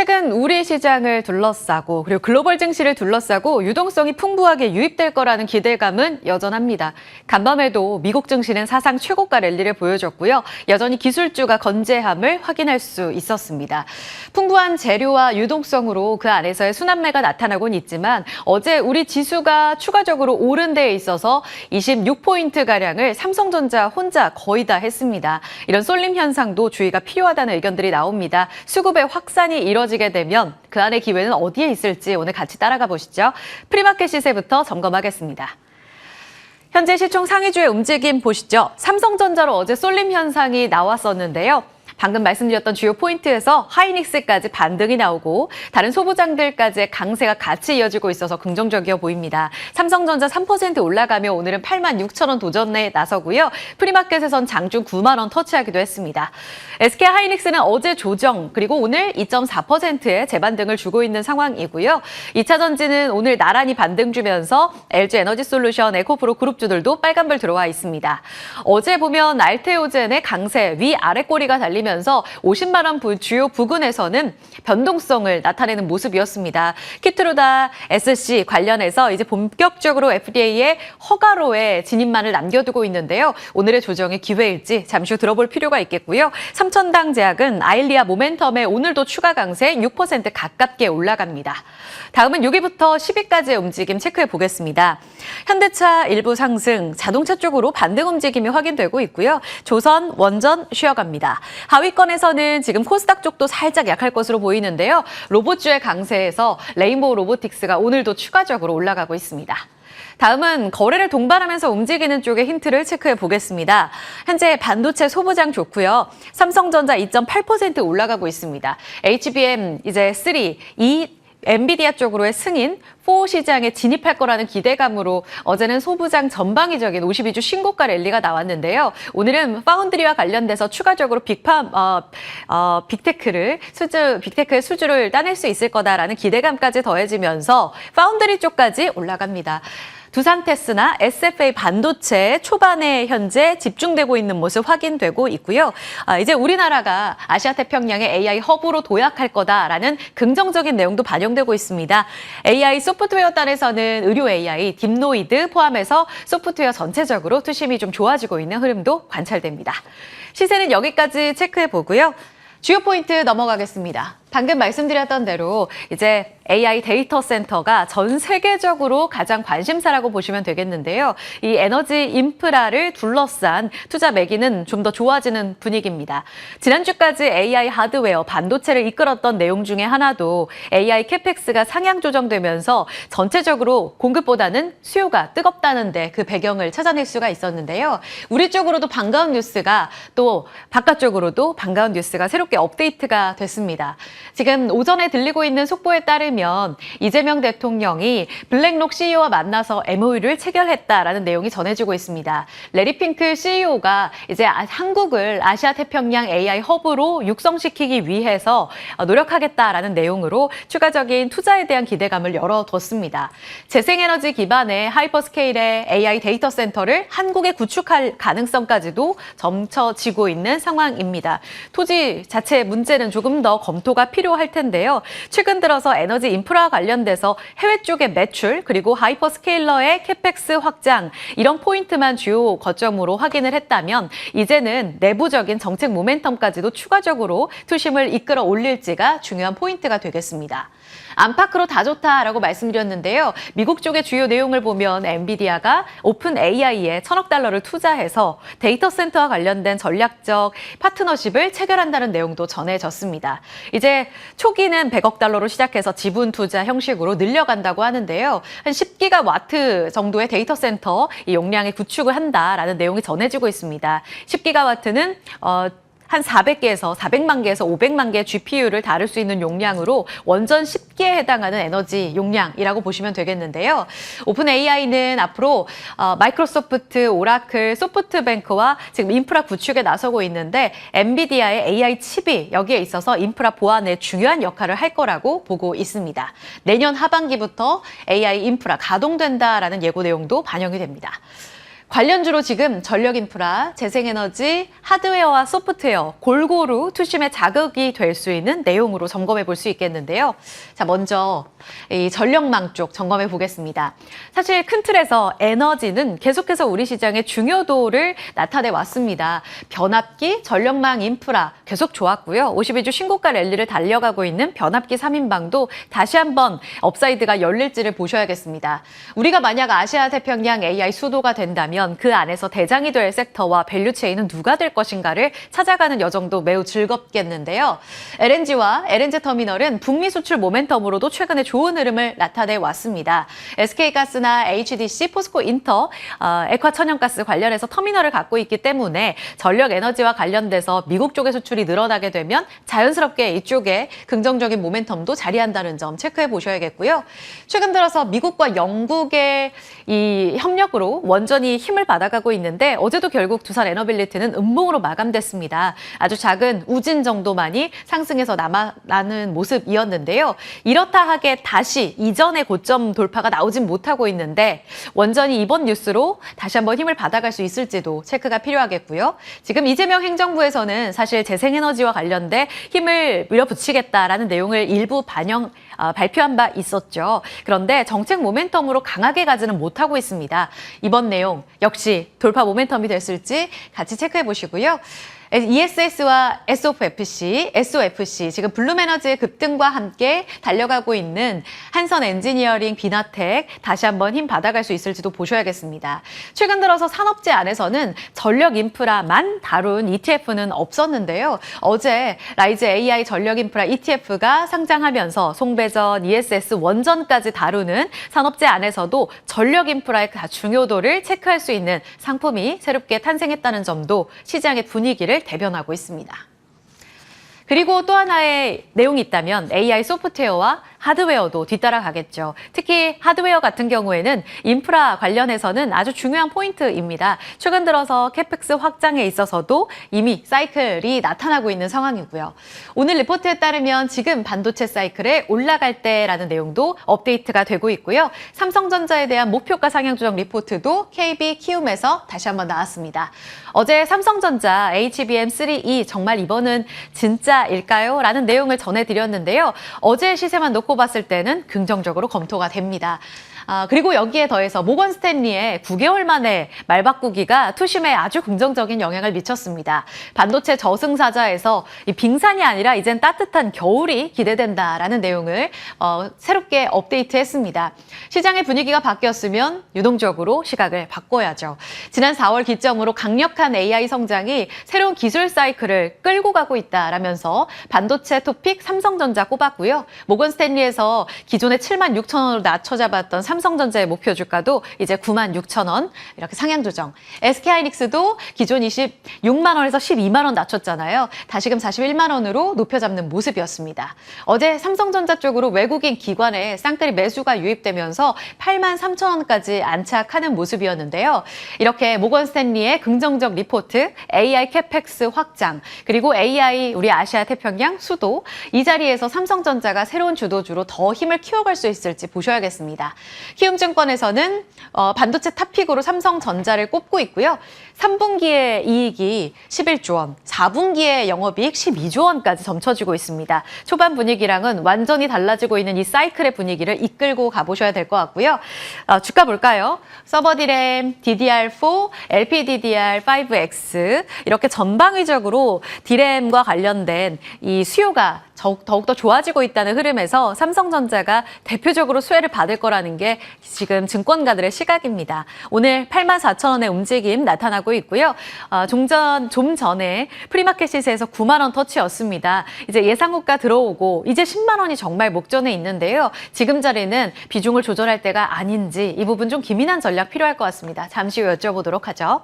최근 우리 시장을 둘러싸고 그리고 글로벌 증시를 둘러싸고 유동성이 풍부하게 유입될 거라는 기대감은 여전합니다. 간밤에도 미국 증시는 사상 최고가 랠리를 보여줬고요. 여전히 기술주가 건재함을 확인할 수 있었습니다. 풍부한 재료와 유동성으로 그 안에서의 순환매가 나타나곤 있지만 어제 우리 지수가 추가적으로 오른 데에 있어서 26포인트가량을 삼성전자 혼자 거의 다 했습니다. 이런 쏠림 현상도 주의가 필요하다는 의견들이 나옵니다. 수급의 확산이 이뤄지게 되면 그 안의 기회는 어디에 있을지 오늘 같이 따라가 보시죠. 프리마켓 시세부터 점검하겠습니다. 현재 시총 상위주의 움직임 보시죠. 삼성전자로 어제 쏠림 현상이 나왔었는데요. 방금 말씀드렸던 주요 포인트에서 하이닉스까지 반등이 나오고 다른 소부장들까지의 강세가 같이 이어지고 있어서 긍정적이어 보입니다. 삼성전자 3% 올라가며 오늘은 86,000원 도전에 나서고요. 프리마켓에선 장중 9만 원 터치하기도 했습니다. SK 하이닉스는 어제 조정 그리고 오늘 2.4%의 재반등을 주고 있는 상황이고요. 2차 전지는 오늘 나란히 반등 주면서 LG 에너지솔루션, 에코프로 그룹주들도 빨간불 들어와 있습니다. 어제 보면 알테오젠의 강세 위아래 꼬리가 달리면 50만 원 주요 부근에서는 변동성을 나타내는 모습이었습니다. 키트루다 SC 관련해서 이제 본격적으로 FDA의 허가로의 진입만을 남겨두고 있는데요. 오늘의 조정의 기회일지 잠시 후 들어볼 필요가 있겠고요. 삼천당 제약은 아일리아 모멘텀에 오늘도 추가 강세 6% 가깝게 올라갑니다. 다음은 6위부터 10위까지의 움직임 체크해 보겠습니다. 현대차 일부 상승, 자동차 쪽으로 반등 움직임이 확인되고 있고요. 조선, 원전 쉬어갑니다. 하위권에서는 지금 코스닥 쪽도 살짝 약할 것으로 보이는데요. 로봇주의 강세에서 레인보우 로보틱스가 오늘도 추가적으로 올라가고 있습니다. 다음은 거래를 동반하면서 움직이는 쪽의 힌트를 체크해 보겠습니다. 현재 반도체 소부장 좋고요. 삼성전자 2.8% 올라가고 있습니다. HBM 이제 3, 2, 엔비디아 쪽으로의 승인, 4 시장에 진입할 거라는 기대감으로 어제는 소부장 전방위적인 52주 신고가 랠리가 나왔는데요. 오늘은 파운드리와 관련돼서 추가적으로 빅테크의 수주를 따낼 수 있을 거다라는 기대감까지 더해지면서 파운드리 쪽까지 올라갑니다. 두산테스나 SFA 반도체 초반에 현재 집중되고 있는 모습 확인되고 있고요. 이제 우리나라가 아시아태평양의 AI 허브로 도약할 거다라는 긍정적인 내용도 반영되고 있습니다. AI 소프트웨어 단에서는 의료 AI, 딥노이드 포함해서 소프트웨어 전체적으로 투심이 좀 좋아지고 있는 흐름도 관찰됩니다. 시세는 여기까지 체크해 보고요. 주요 포인트 넘어가겠습니다. 방금 말씀드렸던 대로 이제 AI 데이터 센터가 전 세계적으로 가장 관심사라고 보시면 되겠는데요. 이 에너지 인프라를 둘러싼 투자 매기는 좀 더 좋아지는 분위기입니다. 지난주까지 AI 하드웨어, 반도체를 이끌었던 내용 중에 하나도 AI 캐펙스가 상향 조정되면서 전체적으로 공급보다는 수요가 뜨겁다는데 그 배경을 찾아낼 수가 있었는데요. 우리 쪽으로도 반가운 뉴스가 또 바깥쪽으로도 반가운 뉴스가 새롭게 업데이트가 됐습니다. 지금 오전에 들리고 있는 속보에 따르면 이재명 대통령이 블랙록 CEO와 만나서 MOU를 체결했다라는 내용이 전해지고 있습니다. 레리 핑크 CEO가 이제 한국을 아시아 태평양 AI 허브로 육성시키기 위해서 노력하겠다라는 내용으로 추가적인 투자에 대한 기대감을 열어뒀습니다. 재생에너지 기반의 하이퍼스케일의 AI 데이터 센터를 한국에 구축할 가능성까지도 점쳐지고 있는 상황입니다. 토지 자체의 문제는 조금 더 검토가 필요할 텐데요. 최근 들어서 에너지 인프라 관련돼서 해외 쪽의 매출 그리고 하이퍼스케일러의 캐펙스 확장 이런 포인트만 주요 거점으로 확인을 했다면 이제는 내부적인 정책 모멘텀까지도 추가적으로 투심을 이끌어 올릴지가 중요한 포인트가 되겠습니다. 안팎으로 다 좋다라고 말씀드렸는데요. 미국 쪽의 주요 내용을 보면 엔비디아가 오픈 AI에 1,000억 달러를 투자해서 데이터 센터와 관련된 전략적 파트너십을 체결한다는 내용도 전해졌습니다. 이제 초기는 100억 달러로 시작해서 지분 투자 형식으로 늘려간다고 하는데요. 한 10기가와트 정도의 데이터 센터 이 용량의 구축을 한다라는 내용이 전해지고 있습니다. 10기가와트는 한 400개에서 400만 개에서 500만 개의 GPU를 다룰 수 있는 용량으로 원전 10기에 해당하는 에너지 용량이라고 보시면 되겠는데요. 오픈 AI는 앞으로 마이크로소프트, 오라클, 소프트뱅크와 지금 인프라 구축에 나서고 있는데 엔비디아의 AI 칩이 여기에 있어서 인프라 보안에 중요한 역할을 할 거라고 보고 있습니다. 내년 하반기부터 AI 인프라 가동된다라는 예고 내용도 반영이 됩니다. 관련주로 지금 전력인프라, 재생에너지, 하드웨어와 소프트웨어 골고루 투심의 자극이 될 수 있는 내용으로 점검해 볼 수 있겠는데요. 자, 먼저 이 전력망 쪽 점검해 보겠습니다. 사실 큰 틀에서 에너지는 계속해서 우리 시장의 중요도를 나타내 왔습니다. 변압기, 전력망 인프라 계속 좋았고요. 52주 신고가 랠리를 달려가고 있는 변압기 3인방도 다시 한번 업사이드가 열릴지를 보셔야겠습니다. 우리가 만약 아시아 태평양 AI 수도가 된다면 그 안에서 대장이 될 섹터와 밸류체인은 누가 될 것인가를 찾아가는 여정도 매우 즐겁겠는데요. LNG와 LNG 터미널은 북미 수출 모멘텀으로도 최근에 좋은 흐름을 나타내 왔습니다. SK가스나 HDC, 포스코 인터, 액화천연가스 관련해서 터미널을 갖고 있기 때문에 전력 에너지와 관련돼서 미국 쪽의 수출이 늘어나게 되면 자연스럽게 이쪽에 긍정적인 모멘텀도 자리한다는 점 체크해 보셔야겠고요. 최근 들어서 미국과 영국의 이 협력으로 원전이 힘을 받아가고 있는데 어제도 결국 두산 에너빌리티는 음봉으로 마감됐습니다. 아주 작은 우진 정도만이 상승해서 남아나는 모습이었는데요. 이렇다 하게 다시 이전의 고점 돌파가 나오진 못하고 있는데 원전이 이번 뉴스로 다시 한번 힘을 받아갈 수 있을지도 체크가 필요하겠고요. 지금 이재명 행정부에서는 사실 재생에너지와 관련돼 힘을 밀어붙이겠다라는 내용을 일부 발표한 바 있었죠. 그런데 정책 모멘텀으로 강하게 가지는 못하고 있습니다. 이번 내용 역시 돌파 모멘텀이 됐을지 같이 체크해 보시고요. ESS와 SOFC 지금 블룸에너지의 급등과 함께 달려가고 있는 한선 엔지니어링, 비나텍 다시 한번 힘 받아갈 수 있을지도 보셔야겠습니다. 최근 들어서 산업재 안에서는 전력 인프라만 다룬 ETF는 없었는데요. 어제 라이즈 AI 전력 인프라 ETF가 상장하면서 송배전, ESS, 원전까지 다루는 산업재 안에서도 전력 인프라의 중요도를 체크할 수 있는 상품이 새롭게 탄생했다는 점도 시장의 분위기를 대변하고 있습니다. 그리고 또 하나의 내용이 있다면 AI 소프트웨어와 하드웨어도 뒤따라가겠죠. 특히 하드웨어 같은 경우에는 인프라 관련해서는 아주 중요한 포인트입니다. 최근 들어서 캐펙스 확장에 있어서도 이미 사이클이 나타나고 있는 상황이고요. 오늘 리포트에 따르면 지금 반도체 사이클에 올라갈 때라는 내용도 업데이트가 되고 있고요. 삼성전자에 대한 목표가 상향 조정 리포트도 KB 키움에서 다시 한번 나왔습니다. 어제 삼성전자 HBM3E 정말 이번은 진짜일까요? 라는 내용을 전해드렸는데요. 어제 시세만 놓고 봤을 때는 긍정적으로 검토가 됩니다. 그리고 여기에 더해서 모건 스탠리의 9개월 만에 말 바꾸기가 투심에 아주 긍정적인 영향을 미쳤습니다. 반도체 저승사자에서 이 빙산이 아니라 이젠 따뜻한 겨울이 기대된다라는 내용을 새롭게 업데이트했습니다. 시장의 분위기가 바뀌었으면 유동적으로 시각을 바꿔야죠. 지난 4월 기점으로 강력한 AI 성장이 새로운 기술 사이클을 끌고 가고 있다라면서 반도체 토픽 삼성전자 꼽았고요. 모건 스탠리에서 기존의 76,000원으로 낮춰 잡았던 삼성전자의 목표 주가도 이제 96,000원 이렇게 상향 조정. SK하이닉스도 기존 26만 원에서 12만 원 낮췄잖아요. 다시금 41만 원으로 높여 잡는 모습이었습니다. 어제 삼성전자 쪽으로 외국인 기관의 쌍끌이 매수가 유입되면서 8만 3천 원까지 안착하는 모습이었는데요. 이렇게 모건 스탠리의 긍정적 리포트, AI 캐펙스 확장, 그리고 AI 우리 아시아 태평양 수도 이 자리에서 삼성전자가 새로운 주도주로 더 힘을 키워갈 수 있을지 보셔야겠습니다. 키움증권에서는 반도체 탑픽으로 삼성전자를 꼽고 있고요. 3분기의 이익이 11조 원, 4분기의 영업이익 12조 원까지 점쳐지고 있습니다. 초반 분위기랑은 완전히 달라지고 있는 이 사이클의 분위기를 이끌고 가보셔야 될 것 같고요. 주가 볼까요? 서버 디램, DDR4, LPDDR5X 이렇게 전방위적으로 디램과 관련된 이 수요가 더욱더 좋아지고 있다는 흐름에서 삼성전자가 대표적으로 수혜를 받을 거라는 게 지금 증권가들의 시각입니다. 오늘 84,000원의 움직임 나타나고 있고요. 좀 전에 프리마켓 시세에서 9만 원 터치였습니다. 이제 예상고가 들어오고 이제 10만 원이 정말 목전에 있는데요. 지금 자리는 비중을 조절할 때가 아닌지 이 부분 좀 기민한 전략 필요할 것 같습니다. 잠시 후 여쭤보도록 하죠.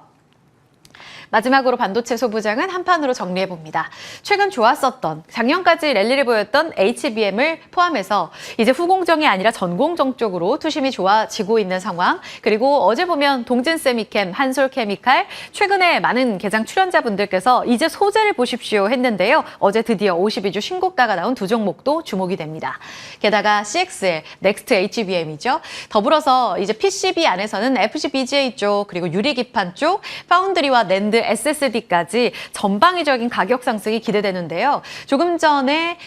마지막으로 반도체 소부장은 한 판으로 정리해봅니다. 최근 좋았었던, 작년까지 랠리를 보였던 HBM을 포함해서 이제 후공정이 아니라 전공정 쪽으로 투심이 좋아지고 있는 상황. 그리고 어제 보면 동진세미캠, 한솔케미칼, 최근에 많은 개장 출연자분들께서 이제 소재를 보십시오 했는데요. 어제 드디어 52주 신고가가 나온 두 종목도 주목이 됩니다. 게다가 CXL, 넥스트 HBM이죠. 더불어서 이제 PCB 안에서는 FCBGA 쪽, 그리고 유리기판 쪽, 파운드리와 낸드, SSD까지 전방위적인 가격 상승이 기대되는데요. 조금 전에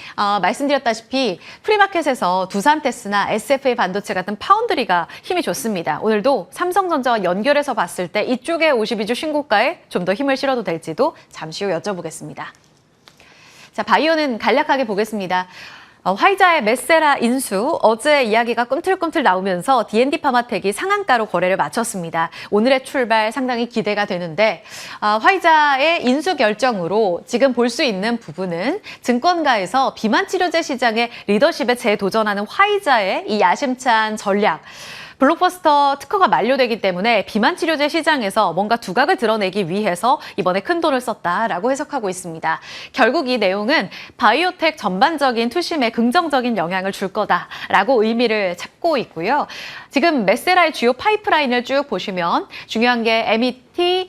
말씀드렸다시피 프리마켓에서 두산테스나 SFA 반도체 같은 파운드리가 힘이 좋습니다. 오늘도 삼성전자와 연결해서 봤을 때 이쪽에 52주 신고가에 좀 더 힘을 실어도 될지도 잠시 후 여쭤보겠습니다. 자, 바이오는 간략하게 보겠습니다. 화이자의 메세라 인수, 어제 이야기가 꿈틀꿈틀 나오면서 D&D 파마텍이 상한가로 거래를 마쳤습니다. 오늘의 출발 상당히 기대가 되는데 화이자의 인수 결정으로 지금 볼 수 있는 부분은 증권가에서 비만치료제 시장의 리더십에 재도전하는 화이자의 이 야심찬 전략, 블록버스터 특허가 만료되기 때문에 비만 치료제 시장에서 뭔가 두각을 드러내기 위해서 이번에 큰 돈을 썼다라고 해석하고 있습니다. 결국 이 내용은 바이오텍 전반적인 투심에 긍정적인 영향을 줄 거다라고 의미를 찾고 있고요. 지금 메세라의 주요 파이프라인을 쭉 보시면 중요한 게 MET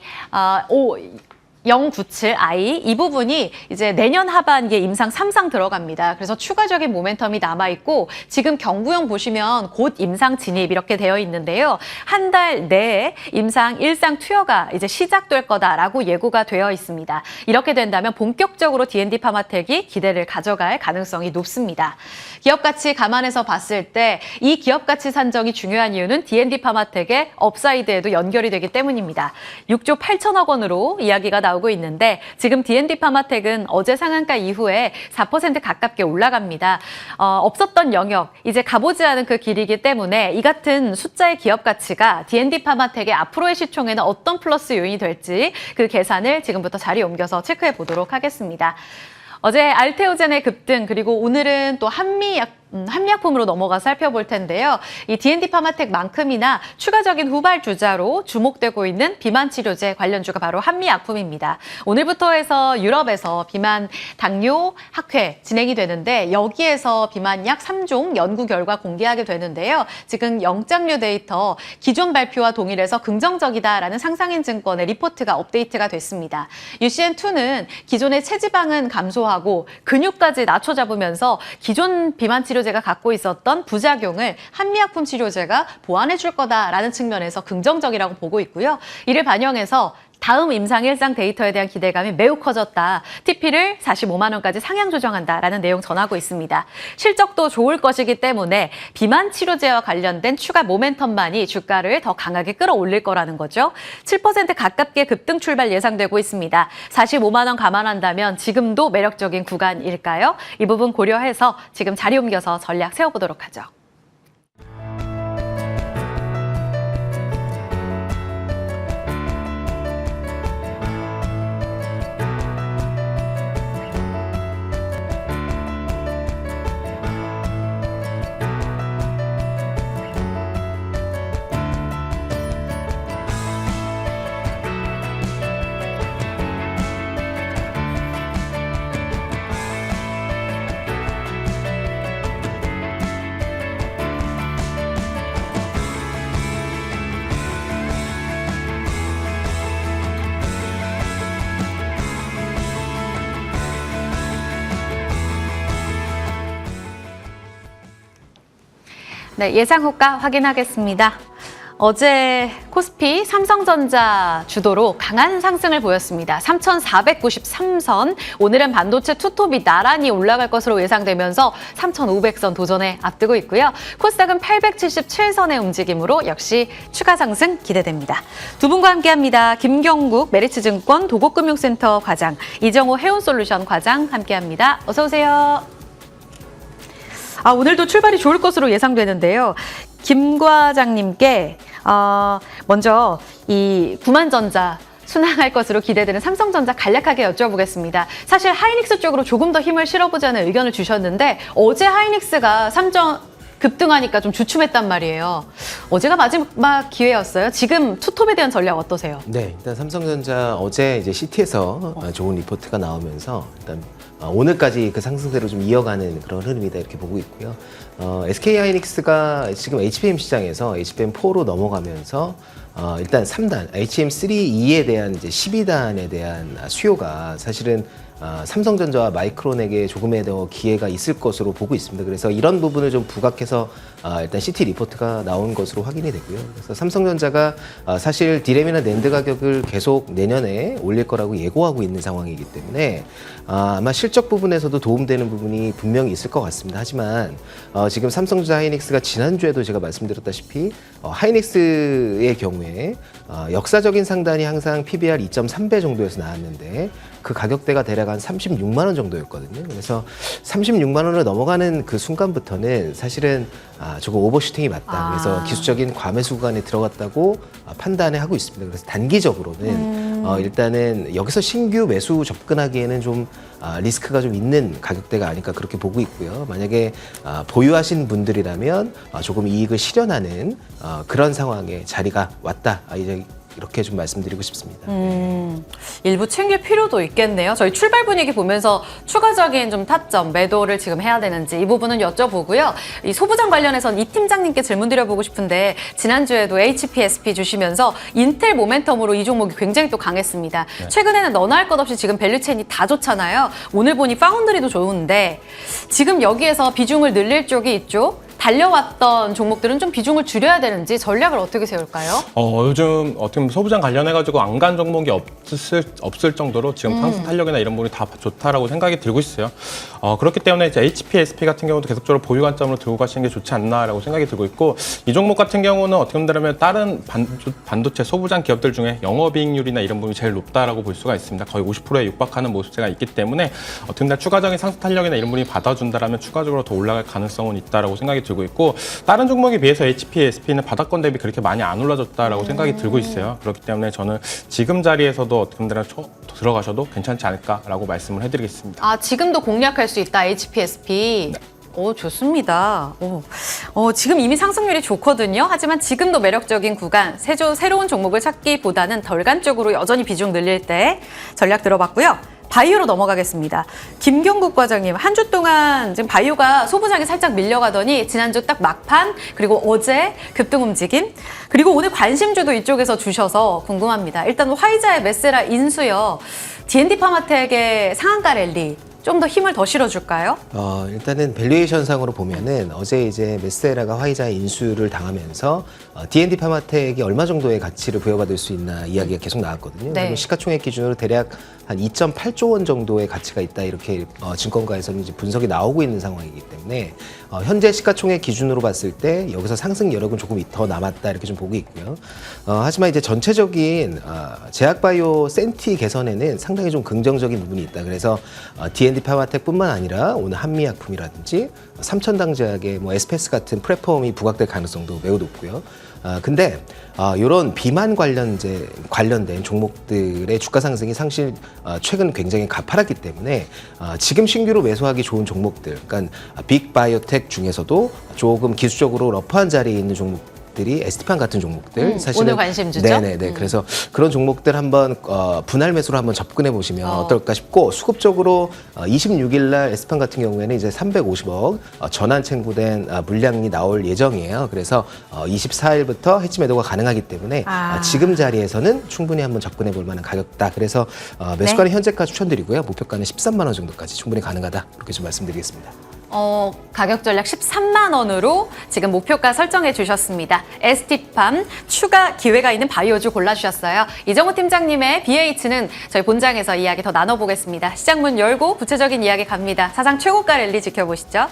097i 이 부분이 이제 내년 하반기에 임상 3상 들어갑니다. 그래서 추가적인 모멘텀이 남아있고 지금 경구용 보시면 곧 임상 진입 이렇게 되어 있는데요. 한 달 내에 임상 1상 투여가 이제 시작될 거다라고 예고가 되어 있습니다. 이렇게 된다면 본격적으로 D&D 파마텍이 기대를 가져갈 가능성이 높습니다. 기업 가치 감안해서 봤을 때 이 기업 가치 산정이 중요한 이유는 D&D 파마텍의 업사이드에도 연결이 되기 때문입니다. 6조 8천억 원으로 이야기가 나오고 있는데 지금 D&D 파마텍은 어제 상한가 이후에 4% 가깝게 올라갑니다. 없었던 영역, 이제 가보지 않은 그 길이기 때문에 이 같은 숫자의 기업 가치가 D&D 파마텍의 앞으로의 시총에는 어떤 플러스 요인이 될지 그 계산을 지금부터 자리에 옮겨서 체크해 보도록 하겠습니다. 어제 알테오젠의 급등, 그리고 오늘은 또 한미약품으로 넘어가서 살펴볼 텐데요. 이 D&D 파마텍만큼이나 추가적인 후발주자로 주목되고 있는 비만 치료제 관련주가 바로 한미약품입니다. 오늘부터 해서 유럽에서 비만 당뇨 학회 진행이 되는데 여기에서 비만약 3종 연구 결과 공개하게 되는데요. 지금 영장류 데이터 기존 발표와 동일해서 긍정적이다라는 상상인증권의 리포트가 업데이트가 됐습니다. UCN2는 기존의 체지방은 감소하고 근육까지 낮춰 잡으면서 기존 비만 치료제가 갖고 있었던 부작용을 한미약품 치료제가 보완해 줄 거다라는 측면에서 긍정적이라고 보고 있고요. 이를 반영해서 다음 임상 1상 데이터에 대한 기대감이 매우 커졌다. TP를 45만 원까지 상향 조정한다라는 내용 전하고 있습니다. 실적도 좋을 것이기 때문에 비만 치료제와 관련된 추가 모멘텀만이 주가를 더 강하게 끌어올릴 거라는 거죠. 7% 가깝게 급등 출발 예상되고 있습니다. 45만 원 감안한다면 지금도 매력적인 구간일까요? 이 부분 고려해서 지금 자리 옮겨서 전략 세워보도록 하죠. 네, 예상 호가 확인하겠습니다. 어제 코스피 삼성전자 주도로 강한 상승을 보였습니다. 3,493선, 오늘은 반도체 투톱이 나란히 올라갈 것으로 예상되면서 3,500선 도전에 앞두고 있고요. 코스닥은 877선의 움직임으로 역시 추가 상승 기대됩니다. 두 분과 함께합니다. 김경국 메리츠증권 도곡금융센터 과장, 이정호 해운솔루션 과장 함께합니다. 어서 오세요. 오늘도 출발이 좋을 것으로 예상되는데요. 김 과장님께 먼저 이 구만전자 순항할 것으로 기대되는 삼성전자 간략하게 여쭤보겠습니다. 사실 하이닉스 쪽으로 조금 더 힘을 실어보자는 의견을 주셨는데 어제 하이닉스가 급등하니까 좀 주춤했단 말이에요. 어제가 마지막 기회였어요. 지금 투톱에 대한 전략 어떠세요? 네, 일단 삼성전자 어제 이제 CT에서 좋은 리포트가 나오면서 일단 오늘까지 그 상승세로 좀 이어가는 그런 흐름이다 이렇게 보고 있고요. SK하이닉스가 지금 HBM 시장에서 HBM4로 넘어가면서 일단 3단, HBM3, 2에 대한 이제 12단에 대한 수요가 사실은 삼성전자와 마이크론에게 조금의 더 기회가 있을 것으로 보고 있습니다. 그래서 이런 부분을 좀 부각해서 일단 CT 리포트가 나온 것으로 확인이 되고요. 그래서 삼성전자가 사실 디램이나 낸드 가격을 계속 내년에 올릴 거라고 예고하고 있는 상황이기 때문에 아마 실적 부분에서도 도움되는 부분이 분명히 있을 것 같습니다. 하지만 지금 삼성전자 하이닉스가 지난주에도 제가 말씀드렸다시피 하이닉스의 경우에 역사적인 상단이 항상 PBR 2.3배 정도에서 나왔는데 그 가격대가 대략 한 36만 원 정도였거든요. 그래서 36만 원을 넘어가는 그 순간부터는 사실은 조금 오버슈팅이 맞다. 그래서 기술적인 과매수 구간에 들어갔다고 판단을 하고 있습니다. 그래서 단기적으로는 일단은 여기서 신규 매수 접근하기에는 좀 리스크가 좀 있는 가격대가 아닐까 그렇게 보고 있고요. 만약에 보유하신 분들이라면 조금 이익을 실현하는 그런 상황에 자리가 왔다. 이제 이렇게 좀 말씀드리고 싶습니다. 일부 챙길 필요도 있겠네요. 저희 출발 분위기 보면서 추가적인 좀 타점, 매도를 지금 해야 되는지 이 부분은 여쭤보고요. 이 소부장 관련해서는 이 팀장님께 질문 드려보고 싶은데 지난주에도 HPSP 주시면서 인텔 모멘텀으로 이 종목이 굉장히 또 강했습니다. 네. 최근에는 너나 할 것 없이 지금 밸류체인이 다 좋잖아요. 오늘 보니 파운드리도 좋은데 지금 여기에서 비중을 늘릴 쪽이 있죠. 달려왔던 종목들은 좀 비중을 줄여야 되는지 전략을 어떻게 세울까요? 요즘 어떻게 보면 소부장 관련해가지고 안 간 종목이 없을 정도로 지금 상승 탄력이나 이런 부분이 다 좋다라고 생각이 들고 있어요. 그렇기 때문에 이제 HPSP 같은 경우도 계속적으로 보유 관점으로 들고 가시는 게 좋지 않나라고 생각이 들고 있고 이 종목 같은 경우는 어떻게 보면 다른 반도체 소부장 기업들 중에 영업이익률이나 이런 부분이 제일 높다라고 볼 수가 있습니다. 거의 50%에 육박하는 모습세가 있기 때문에 어떻게 보면 추가적인 상승 탄력이나 이런 부분이 받아준다라면 추가적으로 더 올라갈 가능성은 있다라고 생각이 들고 있고 다른 종목에 비해서 HPSP는 바닥권 대비 그렇게 많이 안 올라졌다라고 생각이 들고 있어요. 그렇기 때문에 저는 지금 자리에서도 어떻게 보면 들어가셔도 괜찮지 않을까라고 말씀을 해드리겠습니다. 지금도 공략할 수 있다 HPSP. 네. 좋습니다. 지금 이미 상승률이 좋거든요. 하지만 지금도 매력적인 구간, 새로운 종목을 찾기보다는 덜간 쪽으로 여전히 비중 늘릴 때 전략 들어봤고요. 바이오로 넘어가겠습니다. 김경국 과장님, 한 주 동안 지금 바이오가 소부장이 살짝 밀려가더니 지난주 딱 막판, 그리고 어제 급등 움직임, 그리고 오늘 관심주도 이쪽에서 주셔서 궁금합니다. 일단 화이자의 메세라 인수요. D&D 파마텍의 상한가 랠리. 좀 더 힘을 더 실어줄까요? 일단은 밸류에이션 상으로 보면은 어제 이제 메스테라가 화이자의 인수를 당하면서 D&D 파마텍이 얼마 정도의 가치를 부여받을 수 있나 이야기가 계속 나왔거든요. 네. 시가총액 기준으로 대략 한 2.8조 원 정도의 가치가 있다 이렇게 증권가에서는 이제 분석이 나오고 있는 상황이기 때문에 현재 시가총액 기준으로 봤을 때 여기서 상승 여력은 조금 더 남았다 이렇게 좀 보고 있고요. 하지만 이제 전체적인 제약바이오 센티 개선에는 상당히 좀 긍정적인 부분이 있다. 그래서 D&D 파마텍뿐만 아니라 오늘 한미약품이라든지 삼천당제약의 에스페스 같은 플랫폼이 부각될 가능성도 매우 높고요. 근데 이런 비만 관련된 종목들의 주가 상승이 사실 최근 굉장히 가파랐기 때문에 지금 신규로 매수하기 좋은 종목들, 그러니까 빅바이오텍 중에서도 조금 기술적으로 러프한 자리에 있는 종목들이 에스티판 같은 종목들 사실은 오늘 관심주죠? 네네네. 그래서 그런 종목들 한번 분할 매수로 한번 접근해 보시면 어떨까 싶고 수급적으로 26일 날 에스티판 같은 경우에는 이제 350억 전환 청구된 물량이 나올 예정이에요. 그래서 24일부터 해지 매도가 가능하기 때문에 지금 자리에서는 충분히 한번 접근해 볼 만한 가격다. 그래서 매수가는 네. 현재가 추천드리고요. 목표가는 13만 원 정도까지 충분히 가능하다. 이렇게 좀 말씀드리겠습니다. 가격 전략 13만 원으로 지금 목표가 설정해 주셨습니다. ST팜 추가 기회가 있는 바이오주 골라주셨어요. 이정호 팀장님의 BH는 저희 본장에서 이야기 더 나눠보겠습니다. 시장 문 열고 구체적인 이야기 갑니다. 사상 최고가 랠리 지켜보시죠.